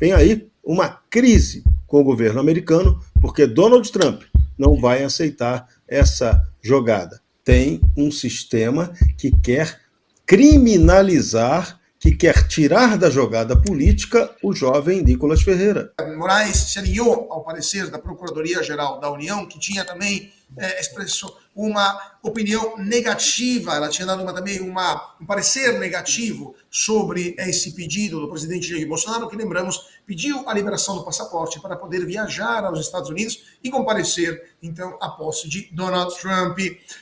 tem aí uma crise com o governo americano, porque Donald Trump não vai aceitar essa jogada. Tem um sistema que quer criminalizar, que quer tirar da jogada política o jovem Nicolas Ferreira. Moraes se alinhou ao parecer da Procuradoria-Geral da União, que tinha também expressou uma opinião negativa, ela tinha dado também um parecer negativo sobre esse pedido do presidente Jair Bolsonaro, que, lembramos, pediu a liberação do passaporte para poder viajar aos Estados Unidos e comparecer, então, à posse de Donald Trump.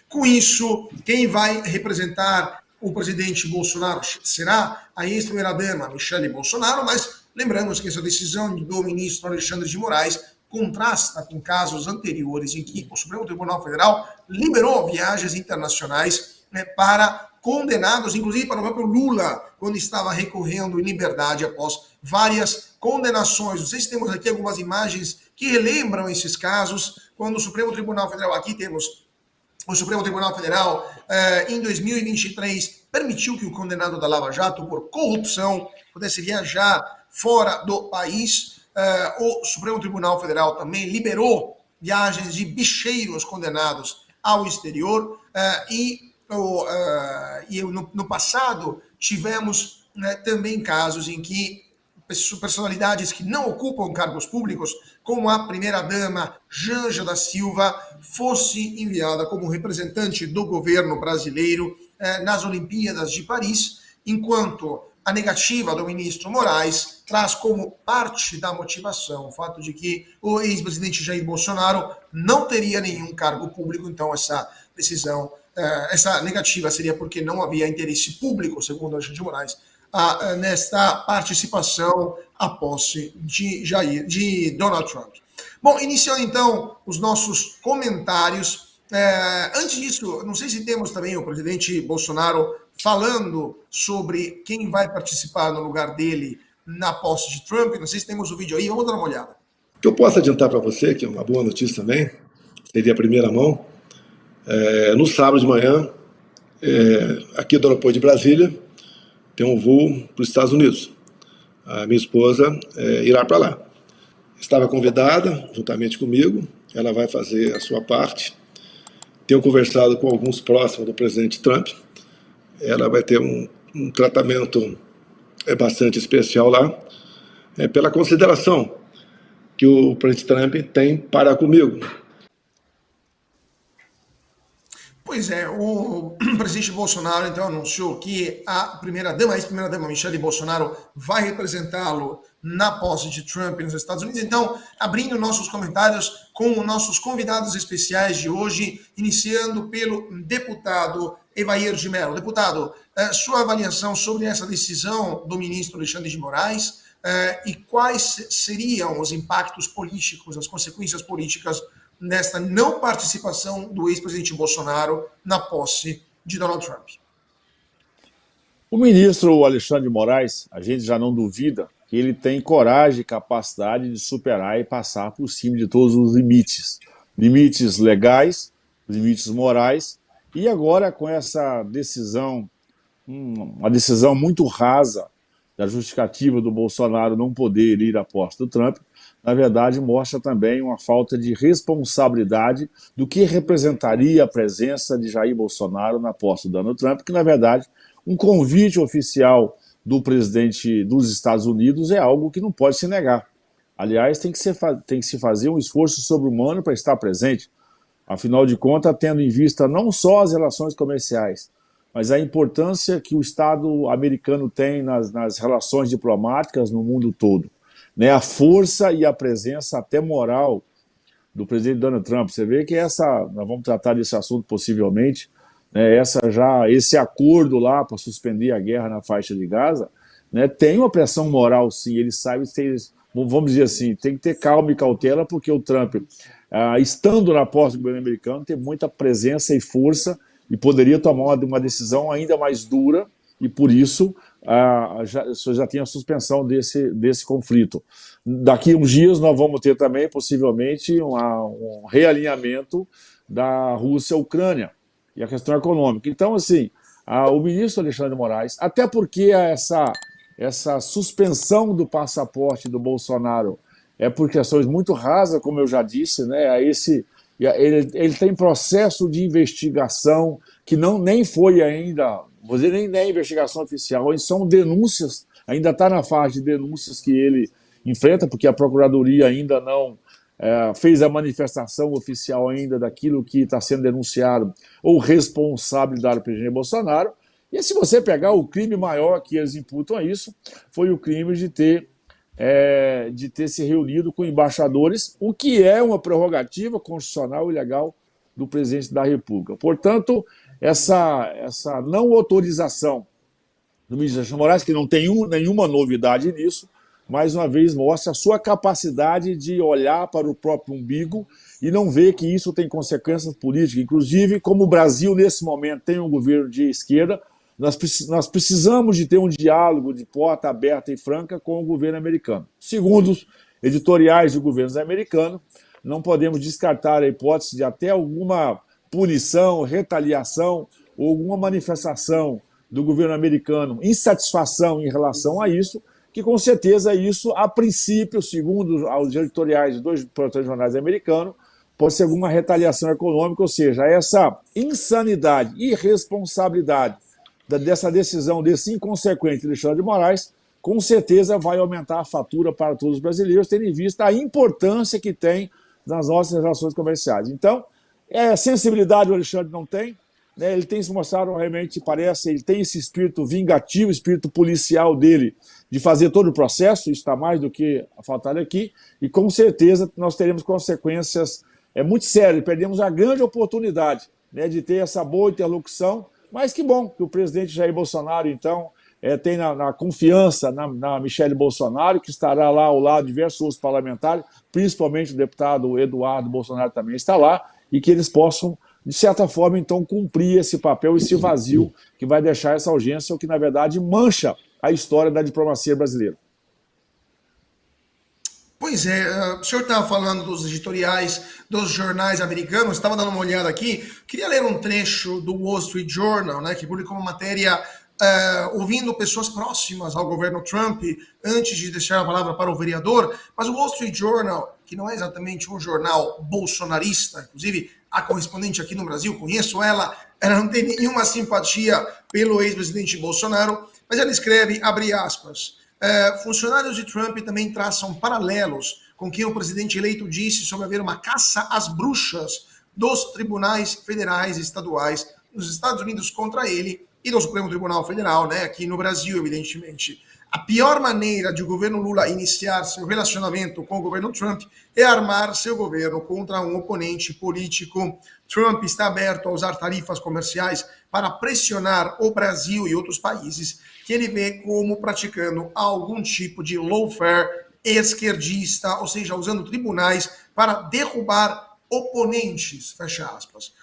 Com isso, quem vai representar o presidente Bolsonaro será a ex-primeira-dama Michele Bolsonaro, mas lembramos que essa decisão do ministro Alexandre de Moraes contrasta com casos anteriores em que o Supremo Tribunal Federal liberou viagens internacionais para condenados, inclusive para o próprio Lula, quando estava recorrendo em liberdade após várias condenações. Não sei se temos aqui algumas imagens que relembram esses casos, quando o Supremo Tribunal Federal, aqui temos o Supremo Tribunal Federal, em 2023, permitiu que o condenado da Lava Jato por corrupção pudesse viajar fora do país. O Supremo Tribunal Federal também liberou viagens de bicheiros condenados ao exterior no passado tivemos também casos em que personalidades que não ocupam cargos públicos, como a primeira-dama Janja da Silva, fosse enviada como representante do governo brasileiro nas Olimpíadas de Paris, enquanto a negativa do ministro Moraes traz como parte da motivação o fato de que o ex-presidente Jair Bolsonaro não teria nenhum cargo público, então essa decisão, essa negativa seria porque não havia interesse público, segundo Alexandre de Moraes, nesta participação à posse de Donald Trump. Bom, iniciando então os nossos comentários. Antes disso, não sei se temos também o presidente Bolsonaro falando sobre quem vai participar no lugar dele na posse de Trump. Não sei se temos o vídeo aí, vamos dar uma olhada. O que eu posso adiantar para você, que é uma boa notícia também, seria a primeira mão, no sábado de manhã, aqui do aeroporto de Brasília, tem um voo para os Estados Unidos. A minha esposa irá para lá. Estava convidada, juntamente comigo, ela vai fazer a sua parte. Tenho conversado com alguns próximos do presidente Trump. Ela vai ter um tratamento bastante especial lá, pela consideração que o presidente Trump tem para comigo. Pois é, o presidente Bolsonaro então anunciou que a ex-primeira-dama Michele Bolsonaro vai representá-lo na posse de Trump nos Estados Unidos. Então, abrindo nossos comentários com nossos convidados especiais de hoje, iniciando pelo deputado Evair de Mello. Deputado, sua avaliação sobre essa decisão do ministro Alexandre de Moraes e quais seriam os impactos políticos, as consequências políticas nesta não participação do ex-presidente Bolsonaro na posse de Donald Trump? O ministro Alexandre de Moraes, a gente já não duvida que ele tem coragem e capacidade de superar e passar por cima de todos os limites. Limites legais, limites morais, e agora com essa decisão, uma decisão muito rasa da justificativa do Bolsonaro não poder ir à posse do Trump, na verdade, mostra também uma falta de responsabilidade do que representaria a presença de Jair Bolsonaro na posse do Donald Trump, que, na verdade, um convite oficial do presidente dos Estados Unidos é algo que não pode se negar. Aliás, tem que se fazer um esforço sobre-humano para estar presente, afinal de contas, tendo em vista não só as relações comerciais, mas a importância que o Estado americano tem nas relações diplomáticas no mundo todo. A força e a presença até moral do presidente Donald Trump. Você vê que nós vamos tratar desse assunto possivelmente, esse acordo lá para suspender a guerra na faixa de Gaza, tem uma pressão moral sim, ele sabe, vamos dizer assim, tem que ter calma e cautela, porque o Trump, estando na posse do governo americano, tem muita presença e força e poderia tomar uma decisão ainda mais dura, e por isso já tem a suspensão desse conflito. Daqui a uns dias nós vamos ter também, possivelmente, um realinhamento da Rússia-Ucrânia e a questão econômica. Então, assim, o ministro Alexandre de Moraes, até porque essa suspensão do passaporte do Bolsonaro é por questões muito rasas, como eu já disse, né? Ele tem processo de investigação que nem foi ainda, vou dizer, nem é investigação oficial, são denúncias, ainda está na fase de denúncias que ele enfrenta, porque a Procuradoria ainda não fez a manifestação oficial ainda daquilo que está sendo denunciado ou responsabilidade do presidente Bolsonaro. E se você pegar o crime maior que eles imputam a isso, foi o crime de ter se reunido com embaixadores, o que é uma prerrogativa constitucional e legal do presidente da República. Portanto, essa não autorização do ministro Alexandre de Moraes, que não tem nenhuma novidade nisso, mais uma vez mostra a sua capacidade de olhar para o próprio umbigo e não ver que isso tem consequências políticas. Inclusive, como o Brasil, nesse momento, tem um governo de esquerda, nós precisamos de ter um diálogo de porta aberta e franca com o governo americano. Segundo os editoriais do governo americano, não podemos descartar a hipótese de até alguma punição, retaliação ou alguma manifestação do governo americano, insatisfação em relação a isso, que com certeza isso, a princípio, segundo os editoriais de dois produtores de jornais americanos, pode ser alguma retaliação econômica, ou seja, essa insanidade, irresponsabilidade dessa decisão, desse inconsequente Alexandre de Moraes, com certeza vai aumentar a fatura para todos os brasileiros, tendo em vista a importância que tem nas nossas relações comerciais. Então, sensibilidade o Alexandre não tem, né? Ele tem se mostrado realmente, parece, ele tem esse espírito vingativo, espírito policial dele, de fazer todo o processo, isso está mais do que faltado aqui, e com certeza nós teremos consequências muito sérias, perdemos a grande oportunidade, né, de ter essa boa interlocução. Mas que bom que o presidente Jair Bolsonaro, então, tem na confiança na Michele Bolsonaro, que estará lá ao lado de diversos outros parlamentares, principalmente o deputado Eduardo Bolsonaro também está lá, e que eles possam, de certa forma, então, cumprir esse papel, esse vazio que vai deixar essa urgência, o que, na verdade, mancha a história da diplomacia brasileira. Pois é, o senhor estava falando dos editoriais dos jornais americanos, estava dando uma olhada aqui, queria ler um trecho do Wall Street Journal, né, que publicou uma matéria ouvindo pessoas próximas ao governo Trump, antes de deixar a palavra para o vereador, mas o Wall Street Journal, que não é exatamente um jornal bolsonarista, inclusive a correspondente aqui no Brasil, conheço ela não tem nenhuma simpatia pelo ex-presidente Bolsonaro, mas ela escreve, abre aspas, funcionários de Trump também traçam paralelos com o que o presidente eleito disse sobre haver uma caça às bruxas dos tribunais federais e estaduais nos Estados Unidos contra ele e do Supremo Tribunal Federal, né, aqui no Brasil, evidentemente. A pior maneira de o governo Lula iniciar seu relacionamento com o governo Trump é armar seu governo contra um oponente político. Trump está aberto a usar tarifas comerciais para pressionar o Brasil e outros países que ele vê como praticando algum tipo de lawfare esquerdista, ou seja, usando tribunais para derrubar oponentes, fecha aspas.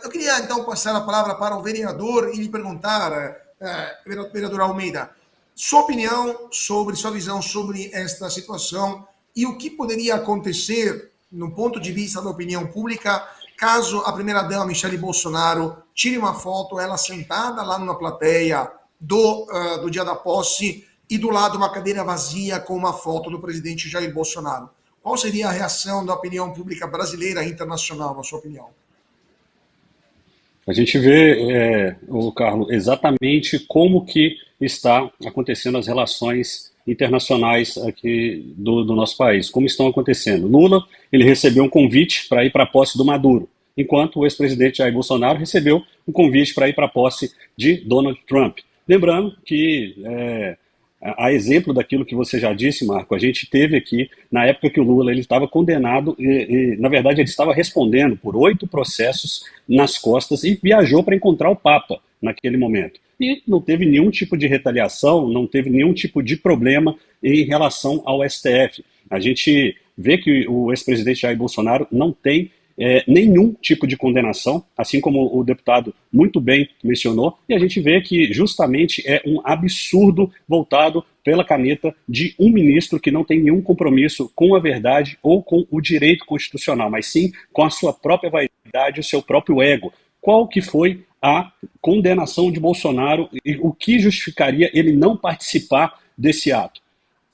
Eu queria, então, passar a palavra para o vereador e lhe perguntar, vereador Almeida, sua opinião sua visão sobre esta situação e o que poderia acontecer, no ponto de vista da opinião pública, caso a primeira-dama Michele Bolsonaro tire uma foto, ela sentada lá numa plateia do dia da posse e do lado uma cadeira vazia com uma foto do presidente Jair Bolsonaro. Qual seria a reação da opinião pública brasileira e internacional, na sua opinião? A gente vê, Carlos, exatamente como que está acontecendo as relações internacionais aqui do nosso país, como estão acontecendo. Lula, ele recebeu um convite para ir para a posse do Maduro, enquanto o ex-presidente Jair Bolsonaro recebeu um convite para ir para a posse de Donald Trump. Lembrando que, a exemplo daquilo que você já disse, Marco, a gente teve aqui, na época que o Lula ele estava condenado e, na verdade, ele estava respondendo por 8 processos nas costas e viajou para encontrar o Papa naquele momento. E não teve nenhum tipo de retaliação, não teve nenhum tipo de problema em relação ao STF. A gente vê que o ex-presidente Jair Bolsonaro não tem nenhum tipo de condenação, assim como o deputado muito bem mencionou, e a gente vê que justamente é um absurdo voltado pela caneta de um ministro que não tem nenhum compromisso com a verdade ou com o direito constitucional, mas sim com a sua própria vaidade, o seu próprio ego. Qual que foi a condenação de Bolsonaro e o que justificaria ele não participar desse ato.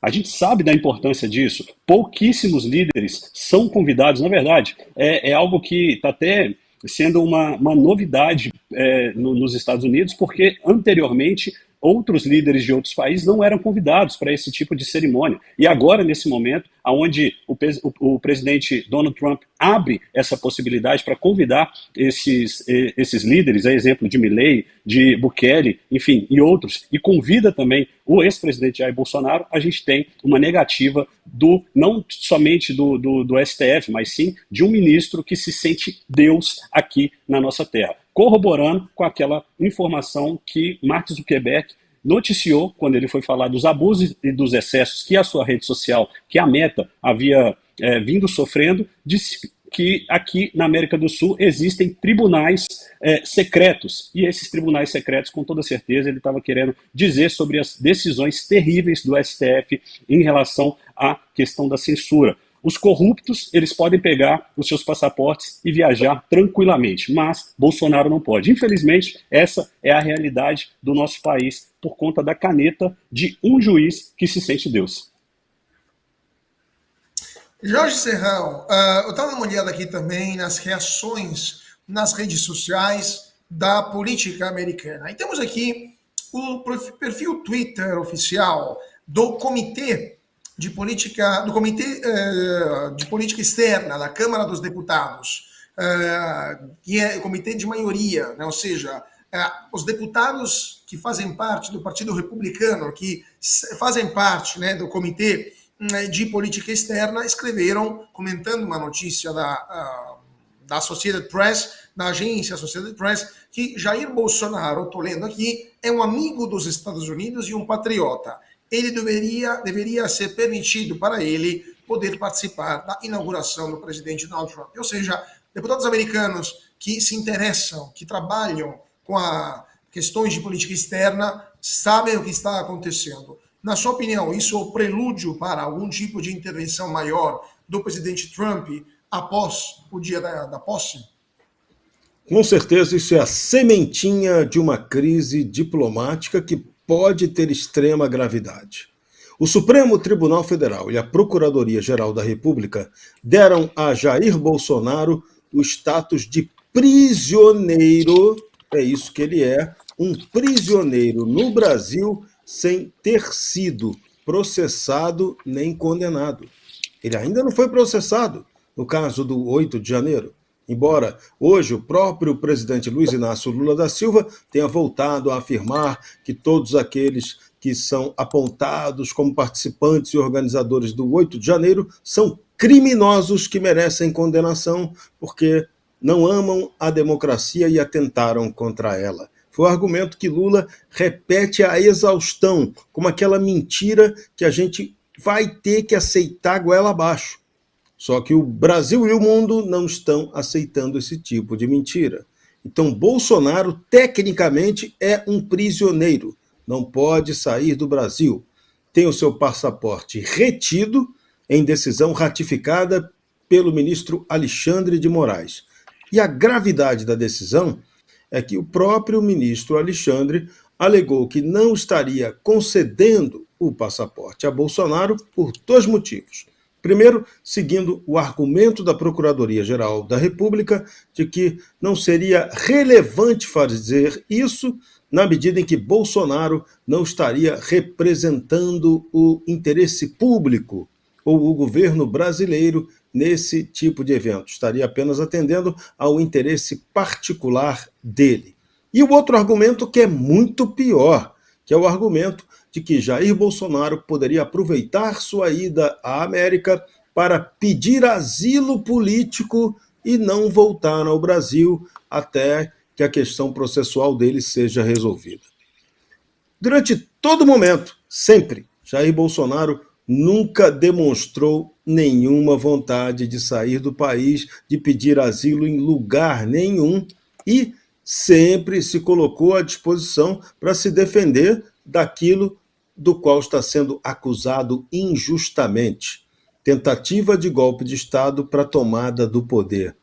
A gente sabe da importância disso. Pouquíssimos líderes são convidados. Na verdade, é algo que está até sendo uma novidade nos Estados Unidos, porque anteriormente outros líderes de outros países não eram convidados para esse tipo de cerimônia. E agora, nesse momento, onde o presidente Donald Trump abre essa possibilidade para convidar esses líderes, a exemplo de Milley, de Bukele, enfim, e outros, e convida também o ex-presidente Jair Bolsonaro, a gente tem uma negativa não somente do STF, mas sim de um ministro que se sente Deus aqui na nossa terra, corroborando com aquela informação que Mark Zuckerberg noticiou quando ele foi falar dos abusos e dos excessos que a sua rede social, que a Meta havia vindo sofrendo, disse que aqui na América do Sul existem tribunais secretos, e esses tribunais secretos, com toda certeza, ele estava querendo dizer sobre as decisões terríveis do STF em relação à questão da censura. Os corruptos, eles podem pegar os seus passaportes e viajar tranquilamente, mas Bolsonaro não pode. Infelizmente, essa é a realidade do nosso país por conta da caneta de um juiz que se sente Deus. Jorge Serrão, eu estava dando uma olhada aqui também nas reações nas redes sociais da política americana. E temos aqui o perfil Twitter oficial do Comitê de Política Externa da Câmara dos Deputados, que é o comitê de maioria, né? Ou seja, os deputados que fazem parte do Partido Republicano, que fazem parte, né, do Comitê de Política Externa, escreveram, comentando uma notícia da Associated Press, da agência Associated Press, que Jair Bolsonaro, estou lendo aqui, é um amigo dos Estados Unidos e um patriota. Ele deveria ser permitido para ele poder participar da inauguração do presidente Donald Trump. Ou seja, deputados americanos que se interessam, que trabalham com questões de política externa, sabem o que está acontecendo. Na sua opinião, isso é o prelúdio para algum tipo de intervenção maior do presidente Trump após o dia da posse? Com certeza, isso é a sementinha de uma crise diplomática que pode ter extrema gravidade. O Supremo Tribunal Federal e a Procuradoria-Geral da República deram a Jair Bolsonaro o status de prisioneiro, é isso que ele é, um prisioneiro no Brasil sem ter sido processado nem condenado. Ele ainda não foi processado no caso do 8 de janeiro. Embora hoje o próprio presidente Luiz Inácio Lula da Silva tenha voltado a afirmar que todos aqueles que são apontados como participantes e organizadores do 8 de janeiro são criminosos que merecem condenação porque não amam a democracia e atentaram contra ela. Foi o argumento que Lula repete à exaustão, como aquela mentira que a gente vai ter que aceitar goela abaixo. Só que o Brasil e o mundo não estão aceitando esse tipo de mentira. Então, Bolsonaro, tecnicamente, é um prisioneiro. Não pode sair do Brasil. Tem o seu passaporte retido em decisão ratificada pelo ministro Alexandre de Moraes. E a gravidade da decisão é que o próprio ministro Alexandre alegou que não estaria concedendo o passaporte a Bolsonaro por dois motivos. Primeiro, seguindo o argumento da Procuradoria-Geral da República de que não seria relevante fazer isso na medida em que Bolsonaro não estaria representando o interesse público ou o governo brasileiro nesse tipo de evento. Estaria apenas atendendo ao interesse particular dele. E o outro argumento que é muito pior, que é o argumento de que Jair Bolsonaro poderia aproveitar sua ida à América para pedir asilo político e não voltar ao Brasil até que a questão processual dele seja resolvida. Durante todo momento, sempre, Jair Bolsonaro nunca demonstrou nenhuma vontade de sair do país, de pedir asilo em lugar nenhum e sempre se colocou à disposição para se defender daquilo do qual está sendo acusado injustamente. Tentativa de golpe de Estado para tomada do poder.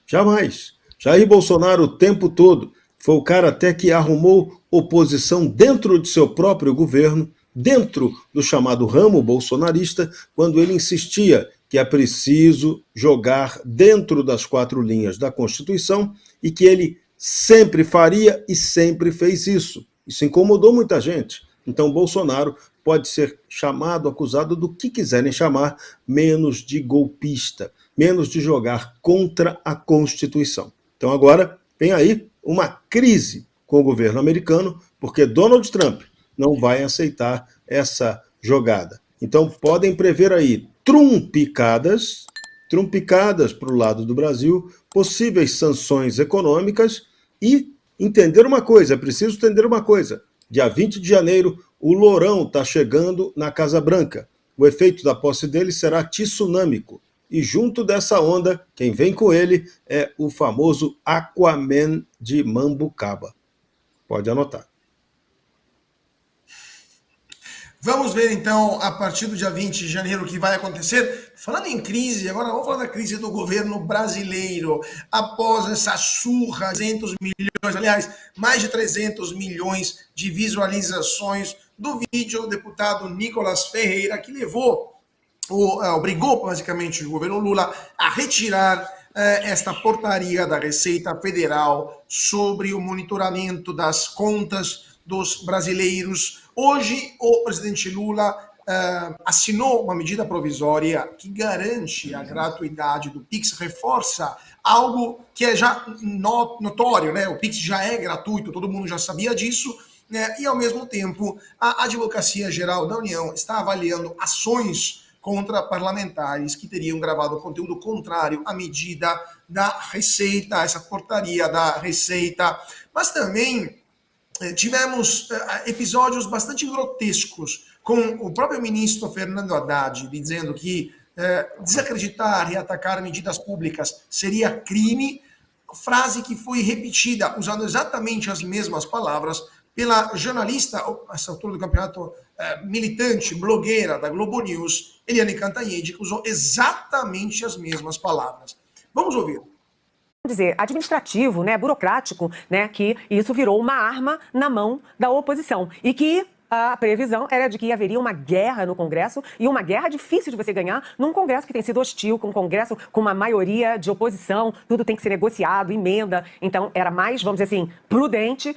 Jamais. Jair Bolsonaro o tempo todo foi o cara até que arrumou oposição dentro de seu próprio governo, dentro do chamado ramo bolsonarista, quando ele insistia que é preciso jogar dentro das 4 linhas da Constituição e que ele sempre faria e sempre fez isso. Isso incomodou muita gente. Então, Bolsonaro pode ser chamado, acusado do que quiserem chamar, menos de golpista, menos de jogar contra a Constituição. Então, agora vem aí uma crise com o governo americano, porque Donald Trump não vai aceitar essa jogada. Então, podem prever aí trumpicadas para o lado do Brasil, possíveis sanções econômicas e entender uma coisa, é preciso entender uma coisa. Dia 20 de janeiro, o Lourão está chegando na Casa Branca. O efeito da posse dele será tsunâmico. E junto dessa onda, quem vem com ele é o famoso Aquaman de Mambucaba. Pode anotar. Vamos ver, então, a partir do dia 20 de janeiro, o que vai acontecer. Falando em crise, agora vamos falar da crise do governo brasileiro. Após essa surra, 300 milhões, aliás, mais de 300 milhões de visualizações do vídeo do deputado Nicolas Ferreira, que obrigou, basicamente, o governo Lula a retirar esta portaria da Receita Federal sobre o monitoramento das contas dos brasileiros. Hoje, o presidente Lula assinou uma medida provisória que garante a gratuidade do Pix, reforça algo que é já notório, né? O Pix já é gratuito, todo mundo já sabia disso, né? E, ao mesmo tempo, a Advocacia Geral da União está avaliando ações contra parlamentares que teriam gravado conteúdo contrário à medida da Receita, essa portaria da Receita. Mas também tivemos episódios bastante grotescos, com o próprio ministro Fernando Haddad dizendo que desacreditar e atacar medidas públicas seria crime, frase que foi repetida, usando exatamente as mesmas palavras, pela jornalista, a essa altura do campeonato, militante, blogueira da Globo News, Eliane Cantanhede, que usou exatamente as mesmas palavras. Vamos ouvir. Dizer, administrativo, né, burocrático, né, que isso virou uma arma na mão da oposição e que a previsão era de que haveria uma guerra no Congresso, e uma guerra difícil de você ganhar num Congresso que tem sido hostil, com um Congresso com uma maioria de oposição, tudo tem que ser negociado, emenda, então era mais, vamos dizer assim, prudente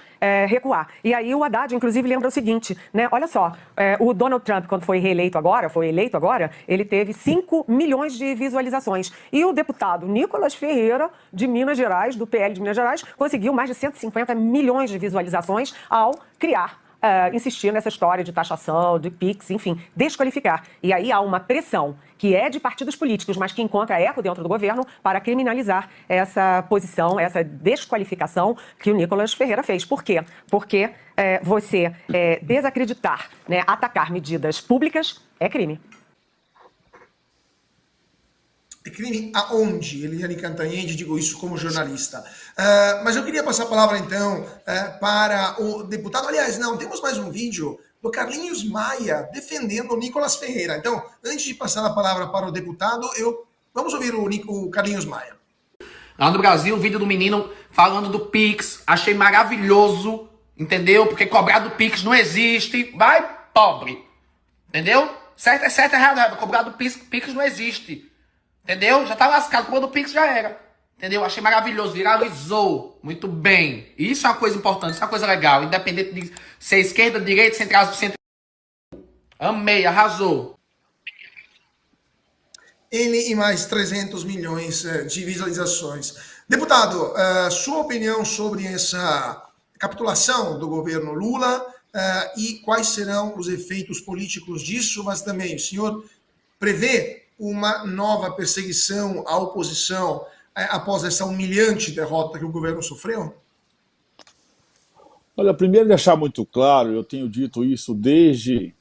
recuar. E aí o Haddad, inclusive, lembra o seguinte, né, olha só, o Donald Trump, quando foi eleito agora, ele teve 5 milhões de visualizações, e o deputado Nicolas Ferreira, de Minas Gerais, do PL de Minas Gerais, conseguiu mais de 150 milhões de visualizações ao criar insistir nessa história de taxação, de PIX, enfim, desqualificar. E aí há uma pressão que é de partidos políticos, mas que encontra eco dentro do governo para criminalizar essa posição, essa desqualificação que o Nicolas Ferreira fez. Por quê? Porque você desacreditar, né, atacar medidas públicas é crime. É crime aonde? Eliane Cantanhede, digo isso como jornalista. Mas eu queria passar a palavra, então, para o deputado. Aliás, não, temos mais um vídeo do Carlinhos Maia defendendo o Nicolas Ferreira. Então, antes de passar a palavra para o deputado, vamos ouvir o Carlinhos Maia. Lá no Brasil, o vídeo do menino falando do Pix, achei maravilhoso, entendeu? Porque cobrar do Pix não existe, vai pobre, entendeu? Certo é certo, errado é errado, cobrar do Pix não existe. Entendeu? Já tá lascado, com o do Pix já era. Entendeu? Achei maravilhoso, viralizou. Muito bem. Isso é uma coisa importante, isso é uma coisa legal. Independente de ser esquerda, direita, central. Amei, arrasou. Ele e mais 300 milhões de visualizações. Deputado, sua opinião sobre essa capitulação do governo Lula e quais serão os efeitos políticos disso, mas também o senhor prevê uma nova perseguição à oposição após essa humilhante derrota que o governo sofreu? Olha, primeiro deixar muito claro, eu tenho dito isso desde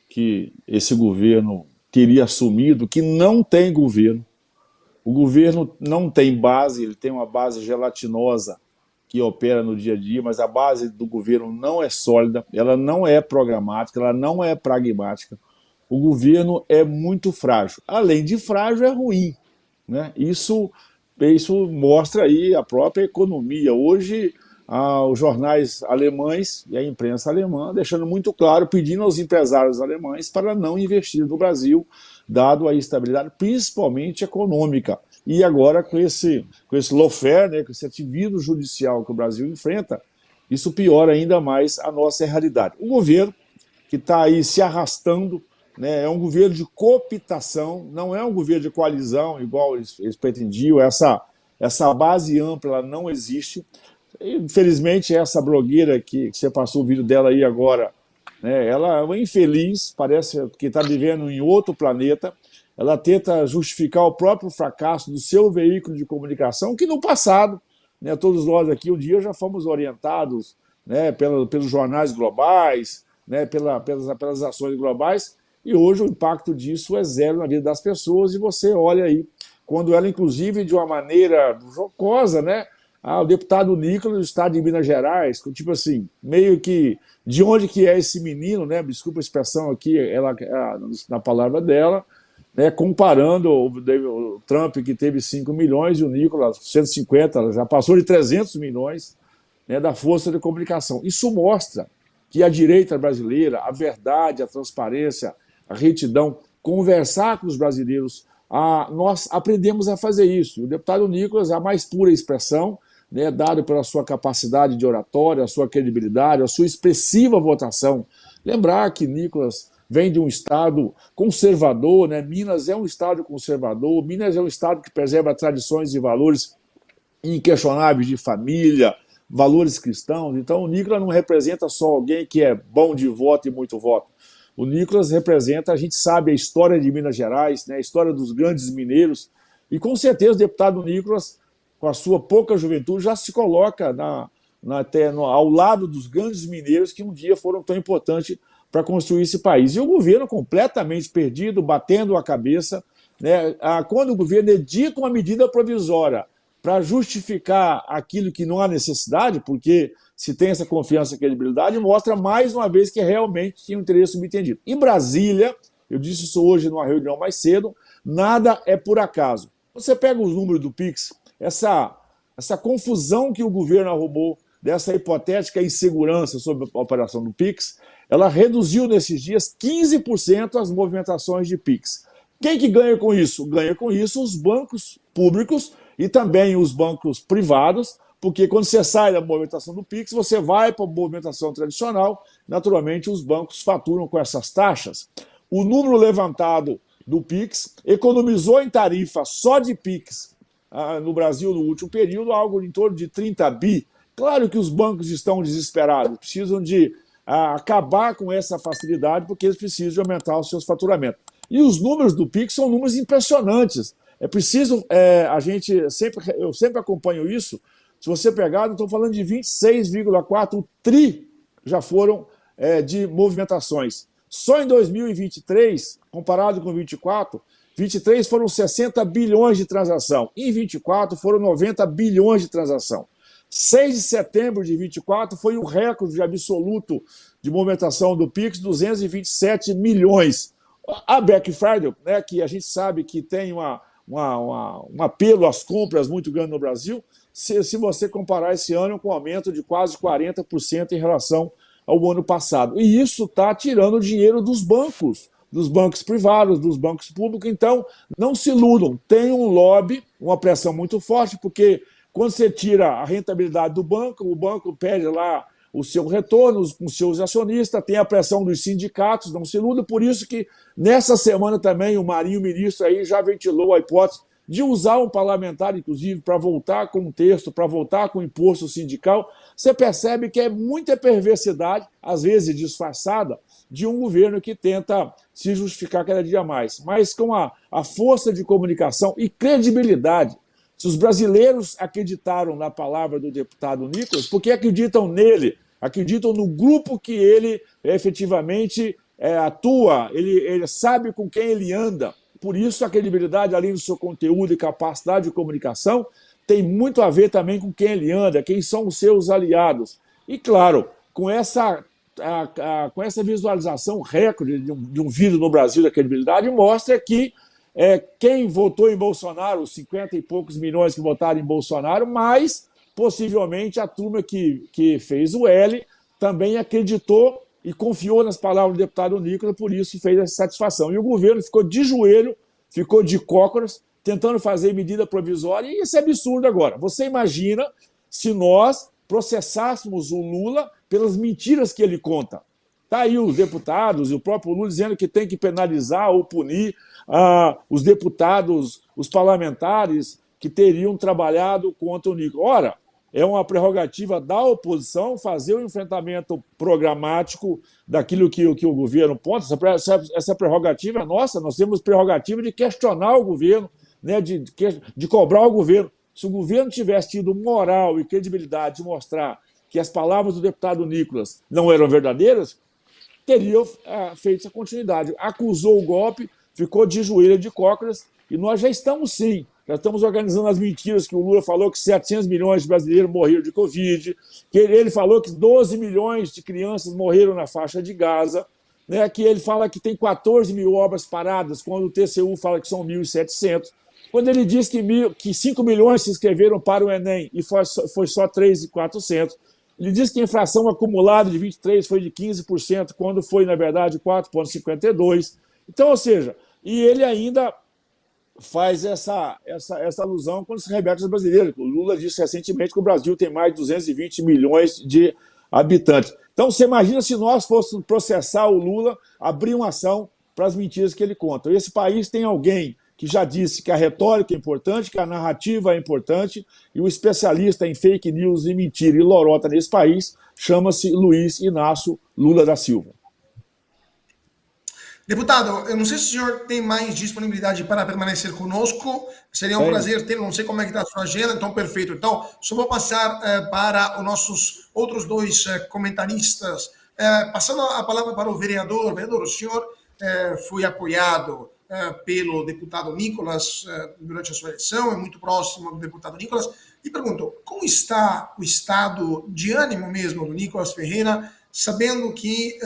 que esse governo teria assumido, que não tem governo. O governo não tem base, ele tem uma base gelatinosa que opera no dia a dia, mas a base do governo não é sólida, ela não é programática, ela não é pragmática. O governo é muito frágil. Além de frágil, é ruim, né? Isso mostra aí a própria economia. Hoje, os jornais alemães e a imprensa alemã, deixando muito claro, pedindo aos empresários alemães para não investir no Brasil, dado a instabilidade, principalmente econômica. E agora, com esse lawfare, né, com esse ativismo judicial que o Brasil enfrenta, isso piora ainda mais a nossa realidade. O governo, que está aí se arrastando, né, é um governo de cooptação, não é um governo de coalizão, igual eles pretendiam, essa base ampla ela não existe. Infelizmente, essa blogueira que você passou o vídeo dela aí agora, né, ela é uma infeliz, parece que está vivendo em outro planeta. Ela tenta justificar o próprio fracasso do seu veículo de comunicação, que no passado, né, todos nós aqui um dia já fomos orientados, né, pelos jornais globais, né, pelas ações globais, e hoje o impacto disso é zero na vida das pessoas, e você olha aí, quando ela, inclusive, de uma maneira jocosa, né, o deputado Nicolas do estado de Minas Gerais, tipo assim, meio que, de onde que é esse menino, né, desculpa a expressão aqui, na palavra dela, né, comparando o Trump, que teve 5 milhões, e o Nicolas, 150, já passou de 300 milhões, né, da força de comunicação. Isso mostra que a direita brasileira, a verdade, a transparência, a retidão, conversar com os brasileiros, nós aprendemos a fazer isso. O deputado Nicolas é a mais pura expressão, né, dado pela sua capacidade de oratória, a sua credibilidade, a sua expressiva votação. Lembrar que Nicolas vem de um estado conservador, né? Minas é um estado conservador, Minas é um estado que preserva tradições e valores inquestionáveis de família, valores cristãos. Então o Nicolas não representa só alguém que é bom de voto e muito voto. O Nicolas representa, a gente sabe, a história de Minas Gerais, né? A história dos grandes mineiros, e com certeza o deputado Nicolas, com a sua pouca juventude, já se coloca ao lado dos grandes mineiros que um dia foram tão importantes para construir esse país. E o governo completamente perdido, batendo a cabeça, né? Quando o governo edita uma medida provisória para justificar aquilo que não há necessidade, porque se tem essa confiança e credibilidade, mostra mais uma vez que realmente tinha um interesse subentendido. Em Brasília, eu disse isso hoje numa reunião mais cedo, nada é por acaso. Você pega os números do PIX, essa confusão que o governo arrumou, dessa hipotética insegurança sobre a operação do PIX, ela reduziu nesses dias 15% as movimentações de PIX. Quem que ganha com isso? Ganha com isso os bancos públicos e também os bancos privados, porque quando você sai da movimentação do PIX, você vai para a movimentação tradicional, naturalmente os bancos faturam com essas taxas. O número levantado do PIX economizou em tarifa só de PIX no Brasil no último período algo em torno de 30 bi. Claro que os bancos estão desesperados, precisam de acabar com essa facilidade, porque eles precisam de aumentar os seus faturamentos. E os números do PIX são números impressionantes. É preciso, eu sempre acompanho isso. Se você pegar, eu estou falando de 26,4 tri já foram de movimentações. Só em 2023, comparado com 24, 23 foram 60 bilhões de transação. Em 24 foram 90 bilhões de transação. 6 de setembro de 24 foi um recorde absoluto de movimentação do PIX, 227 milhões. A Black Friday, né, que a gente sabe que tem um apelo às compras muito grande no Brasil, se você comparar esse ano com um aumento de quase 40% em relação ao ano passado. E isso está tirando dinheiro dos bancos privados, dos bancos públicos. Então, não se iludam, tem um lobby, uma pressão muito forte, porque quando você tira a rentabilidade do banco, o banco pede lá o seu retorno com seus acionistas, tem a pressão dos sindicatos, não se iluda. Por isso que nessa semana também o Marinho, ministro, aí já ventilou a hipótese de usar um parlamentar, inclusive, para voltar com um texto, para voltar com o imposto sindical. Você percebe que é muita perversidade, às vezes disfarçada, de um governo que tenta se justificar cada dia mais. Mas com a força de comunicação e credibilidade. Se os brasileiros acreditaram na palavra do deputado Nicolas, porque acreditam nele, acreditam no grupo que ele efetivamente atua, ele sabe com quem ele anda. Por isso, a credibilidade, além do seu conteúdo e capacidade de comunicação, tem muito a ver também com quem ele anda, quem são os seus aliados. E, claro, com essa visualização recorde de um vídeo no Brasil da credibilidade, mostra que quem votou em Bolsonaro, os 50 e poucos milhões que votaram em Bolsonaro, mais possivelmente a turma que fez o L também acreditou e confiou nas palavras do deputado Nicolas, por isso fez essa satisfação. E o governo ficou de joelho, ficou de cócoras, tentando fazer medida provisória, e isso é absurdo agora. Você imagina se nós processássemos o Lula pelas mentiras que ele conta. Está aí os deputados e o próprio Lula dizendo que tem que penalizar ou punir os deputados, os parlamentares que teriam trabalhado contra o Nicolas. Ora, é uma prerrogativa da oposição fazer o enfrentamento programático daquilo que o governo ponta. Essa prerrogativa é nossa, nós temos prerrogativa de questionar o governo, né, de cobrar o governo. Se o governo tivesse tido moral e credibilidade de mostrar que as palavras do deputado Nicolas não eram verdadeiras, teria feito essa continuidade. Acusou o golpe, ficou de joelho de cócoras, e nós já estamos sim. Já estamos organizando as mentiras que o Lula falou que 700 milhões de brasileiros morreram de Covid, que ele falou que 12 milhões de crianças morreram na faixa de Gaza, né, que ele fala que tem 14 mil obras paradas, quando o TCU fala que são 1.700, quando ele diz que 5 milhões se inscreveram para o Enem e foi só 3.400. Ele diz que a inflação acumulada de 23 foi de 15%, quando foi, na verdade, 4,52%. Então, ou seja, e ele ainda faz essa alusão quando se rebate aos brasileiros. O Lula disse recentemente que o Brasil tem mais de 220 milhões de habitantes. Então, você imagina se nós fôssemos processar o Lula, abrir uma ação para as mentiras que ele conta. Esse país tem alguém que já disse que a retórica é importante, que a narrativa é importante, e o especialista em fake news e mentira e lorota nesse país chama-se Luiz Inácio Lula da Silva. Deputado, eu não sei se o senhor tem mais disponibilidade para permanecer conosco. Seria um prazer ter, não sei como é que está a sua agenda, então perfeito. Então, só vou passar para os nossos outros dois comentaristas. Passando a palavra para o vereador. Vereador, o senhor foi apoiado pelo deputado Nicolas durante a sua eleição, é muito próximo do deputado Nicolas. E pergunto, como está o estado de ânimo mesmo do Nicolas Ferreira, sabendo que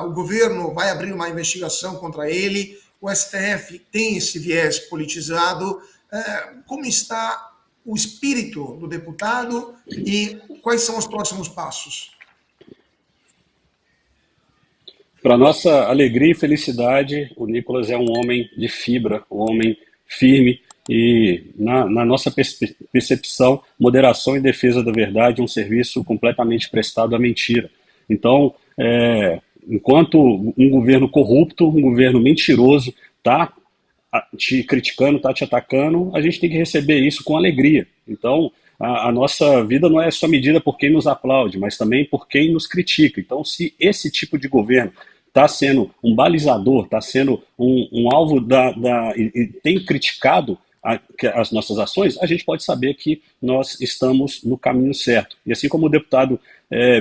o governo vai abrir uma investigação contra ele, o STF tem esse viés politizado, como está o espírito do deputado e quais são os próximos passos? Para nossa alegria e felicidade, o Nicolas é um homem de fibra, um homem firme e, na nossa percepção, moderação e defesa da verdade é um serviço completamente prestado à mentira. Então, enquanto um governo corrupto, um governo mentiroso está te criticando, está te atacando, a gente tem que receber isso com alegria. Então, a nossa vida não é só medida por quem nos aplaude, mas também por quem nos critica. Então, se esse tipo de governo está sendo um balizador, está sendo um alvo e tem criticado as nossas ações, a gente pode saber que nós estamos no caminho certo. E assim como o deputado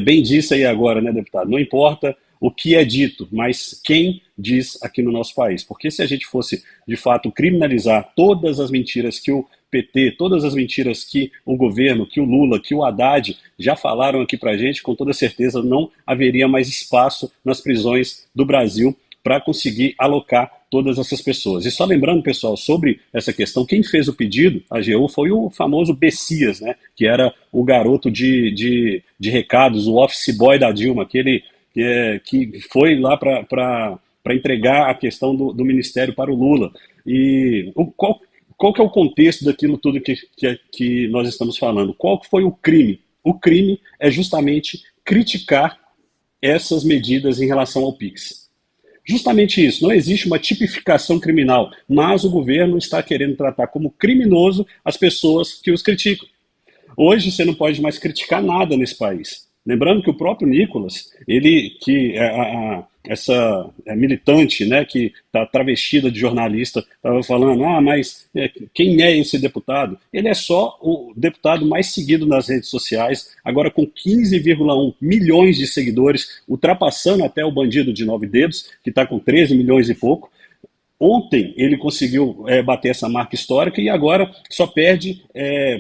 bem disse aí agora, né, deputado, não importa o que é dito, mas quem diz aqui no nosso país. Porque se a gente fosse, de fato, criminalizar todas as mentiras que o PT, todas as mentiras que o governo, que o Lula, que o Haddad já falaram aqui pra gente, com toda certeza não haveria mais espaço nas prisões do Brasil para conseguir alocar todas essas pessoas. E só lembrando, pessoal, sobre essa questão, quem fez o pedido, a AGU, foi o famoso Bessias, né, que era o garoto de recados, o office boy da Dilma, aquele que foi lá para entregar a questão do ministério para o Lula. E qual que é o contexto daquilo tudo que nós estamos falando? Qual que foi o crime? O crime é justamente criticar essas medidas em relação ao PIX. Justamente isso, não existe uma tipificação criminal, mas o governo está querendo tratar como criminoso as pessoas que os criticam. Hoje você não pode mais criticar nada nesse país. Lembrando que o próprio Nicolas, essa militante, né, que está travestida de jornalista, estava falando, mas quem é esse deputado? Ele é só o deputado mais seguido nas redes sociais, agora com 15,1 milhões de seguidores, ultrapassando até o bandido de 9 dedos, que está com 13 milhões e pouco. Ontem ele conseguiu bater essa marca histórica e agora só perde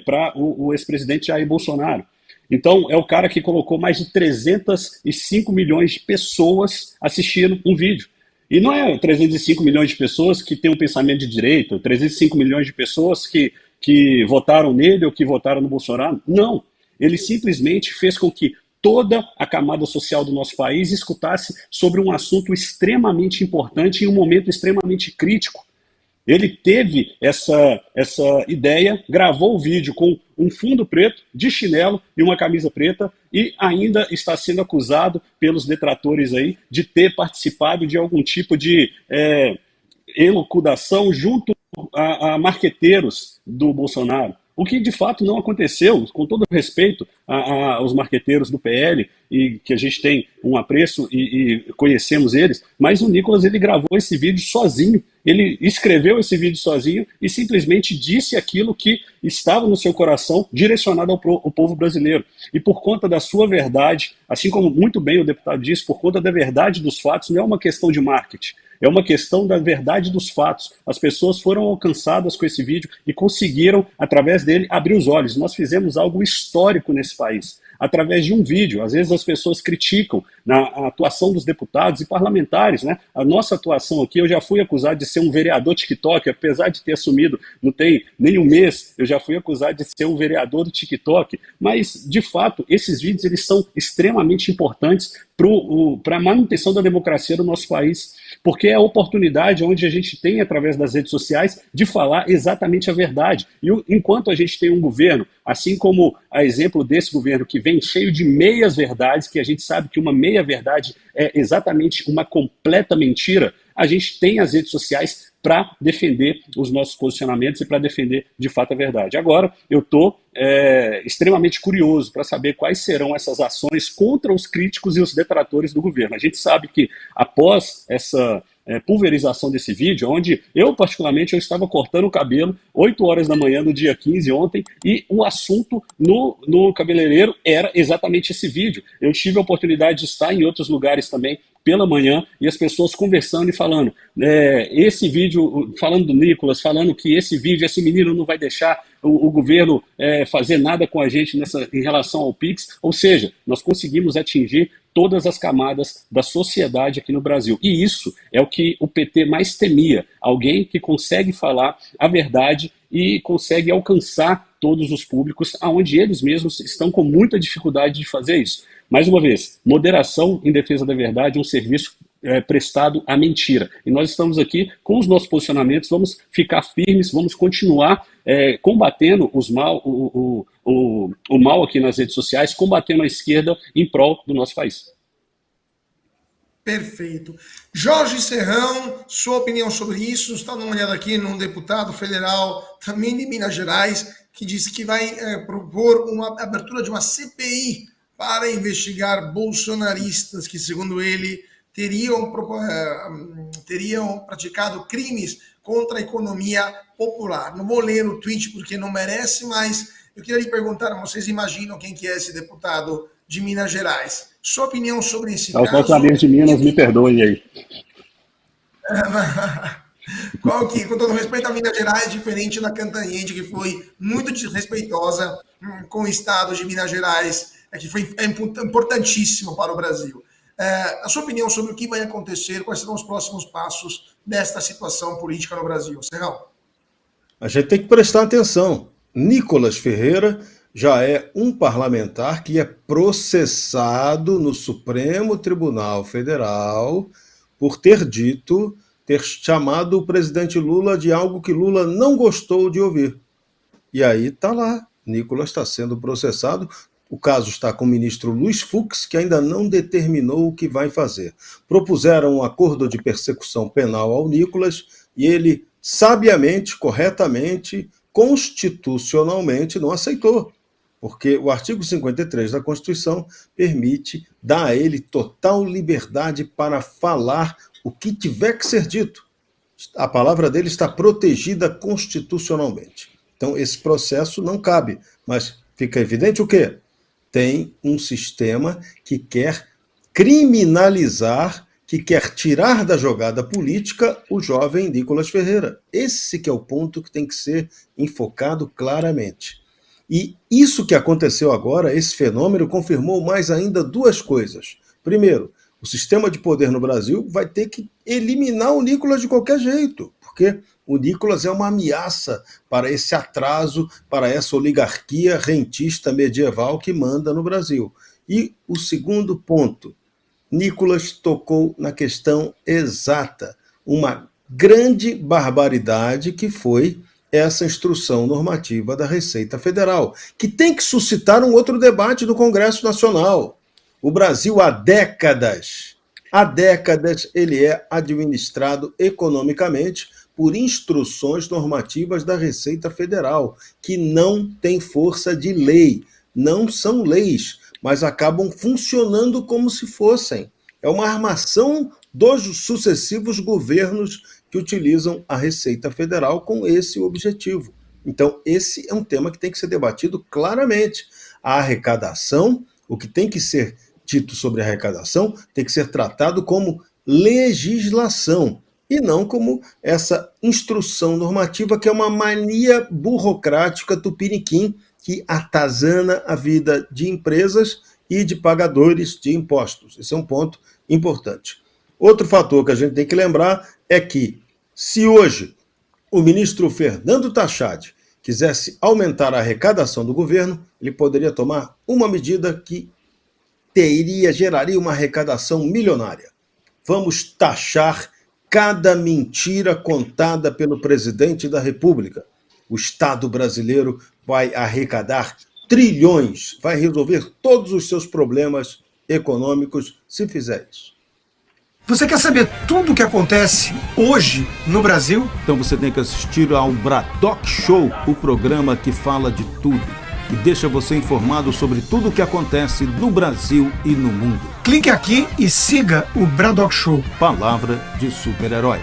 para o ex-presidente Jair Bolsonaro. Então, é o cara que colocou mais de 305 milhões de pessoas assistindo um vídeo. E não é 305 milhões de pessoas que têm um pensamento de direita, 305 milhões de pessoas que que votaram nele ou que votaram no Bolsonaro. Não. Ele simplesmente fez com que toda a camada social do nosso país escutasse sobre um assunto extremamente importante em um momento extremamente crítico. Ele teve essa ideia, gravou o vídeo com um fundo preto, de chinelo e uma camisa preta, e ainda está sendo acusado pelos detratores aí de ter participado de algum tipo de elucudação junto a marqueteiros do Bolsonaro. O que de fato não aconteceu, com todo respeito aos marqueteiros do PL, e que a gente tem um apreço e conhecemos eles, mas o Nicolas ele gravou esse vídeo sozinho, ele escreveu esse vídeo sozinho e simplesmente disse aquilo que estava no seu coração, direcionado ao povo brasileiro. E por conta da sua verdade, assim como muito bem o deputado disse, por conta da verdade dos fatos, não é uma questão de marketing. É uma questão da verdade dos fatos. As pessoas foram alcançadas com esse vídeo e conseguiram, através dele, abrir os olhos. Nós fizemos algo histórico nesse país, através de um vídeo. Às vezes as pessoas criticam a atuação dos deputados e parlamentares, né? A nossa atuação aqui, eu já fui acusado de ser um vereador TikTok, apesar de ter assumido, não tem nem um mês, eu já fui acusado de ser um vereador do TikTok. Mas, de fato, esses vídeos eles são extremamente importantes para a manutenção da democracia do nosso país, porque é a oportunidade onde a gente tem, através das redes sociais, de falar exatamente a verdade. E enquanto a gente tem um governo, assim como a exemplo desse governo, que vem cheio de meias-verdades, que a gente sabe que uma meia-verdade é exatamente uma completa mentira, a gente tem as redes sociais para defender os nossos posicionamentos e para defender, de fato, a verdade. Agora, eu estou extremamente curioso para saber quais serão essas ações contra os críticos e os detratores do governo. A gente sabe que, após essa pulverização desse vídeo, onde eu, particularmente, eu estava cortando o cabelo 8 horas da manhã no dia 15, ontem, e o assunto no cabeleireiro era exatamente esse vídeo. Eu tive a oportunidade de estar em outros lugares também, pela manhã, e as pessoas conversando e falando, esse vídeo, falando do Nicolas, falando que esse vídeo, esse menino não vai deixar o governo fazer nada com a gente em relação ao Pix, ou seja, nós conseguimos atingir todas as camadas da sociedade aqui no Brasil. E isso é o que o PT mais temia, alguém que consegue falar a verdade e consegue alcançar todos os públicos, aonde eles mesmos estão com muita dificuldade de fazer isso. Mais uma vez, moderação em defesa da verdade é um serviço prestado à mentira. E nós estamos aqui com os nossos posicionamentos, vamos ficar firmes, vamos continuar combatendo o mal aqui nas redes sociais, combatendo a esquerda em prol do nosso país. Perfeito. Jorge Serrão, sua opinião sobre isso? Está dando uma olhada aqui num deputado federal, também de Minas Gerais, que disse que vai propor uma abertura de uma CPI para investigar bolsonaristas que, segundo ele, teriam praticado crimes contra a economia popular. Não vou ler o tweet porque não merece, mas eu queria lhe perguntar, vocês imaginam quem que é esse deputado de Minas Gerais? Sua opinião sobre esse caso? Os amigos de Minas, me perdoem aí. Qual que, com todo respeito a Minas Gerais, diferente da Cantanhede, que foi muito desrespeitosa com o estado de Minas Gerais, que foi importantíssimo para o Brasil. A sua opinião sobre o que vai acontecer, quais serão os próximos passos desta situação política no Brasil? Serrão? A gente tem que prestar atenção. Nicolas Ferreira já é um parlamentar que é processado no Supremo Tribunal Federal por ter chamado o presidente Lula de algo que Lula não gostou de ouvir. E aí está lá, Nicolas está sendo processado. O caso está com o ministro Luiz Fux, que ainda não determinou o que vai fazer. Propuseram um acordo de persecução penal ao Nicolas e ele, sabiamente, corretamente, constitucionalmente, não aceitou. Porque o artigo 53 da Constituição permite dar a ele total liberdade para falar o que tiver que ser dito. A palavra dele está protegida constitucionalmente. Então, esse processo não cabe. Mas fica evidente o quê? Tem um sistema que quer criminalizar, que quer tirar da jogada política o jovem Nicolas Ferreira. Esse que é o ponto que tem que ser enfocado claramente. E isso que aconteceu agora, esse fenômeno, confirmou mais ainda duas coisas. Primeiro, o sistema de poder no Brasil vai ter que eliminar o Nicolas de qualquer jeito, porque o Nicolas é uma ameaça para esse atraso, para essa oligarquia rentista medieval que manda no Brasil. E o segundo ponto, Nicolas tocou na questão exata, uma grande barbaridade que foi essa instrução normativa da Receita Federal, que tem que suscitar um outro debate do Congresso Nacional. O Brasil, há décadas, ele é administrado economicamente por instruções normativas da Receita Federal, que não tem força de lei, não são leis, mas acabam funcionando como se fossem. É uma armação dos sucessivos governos que utilizam a Receita Federal com esse objetivo. Então, esse é um tema que tem que ser debatido claramente. A arrecadação, o que tem que ser dito sobre a arrecadação, tem que ser tratado como legislação e não como essa instrução normativa que é uma mania burocrática tupiniquim que atazana a vida de empresas e de pagadores de impostos. Esse é um ponto importante. Outro fator que a gente tem que lembrar é que, se hoje o ministro Fernando Tachad quisesse aumentar a arrecadação do governo, ele poderia tomar uma medida que geraria uma arrecadação milionária. Vamos taxar cada mentira contada pelo presidente da República. O Estado brasileiro vai arrecadar trilhões, vai resolver todos os seus problemas econômicos se fizer isso. Você quer saber tudo o que acontece hoje no Brasil? Então você tem que assistir ao Braddock Show, o programa que fala de tudo e deixa você informado sobre tudo o que acontece no Brasil e no mundo. Clique aqui e siga o Braddock Show. Palavra de super-herói.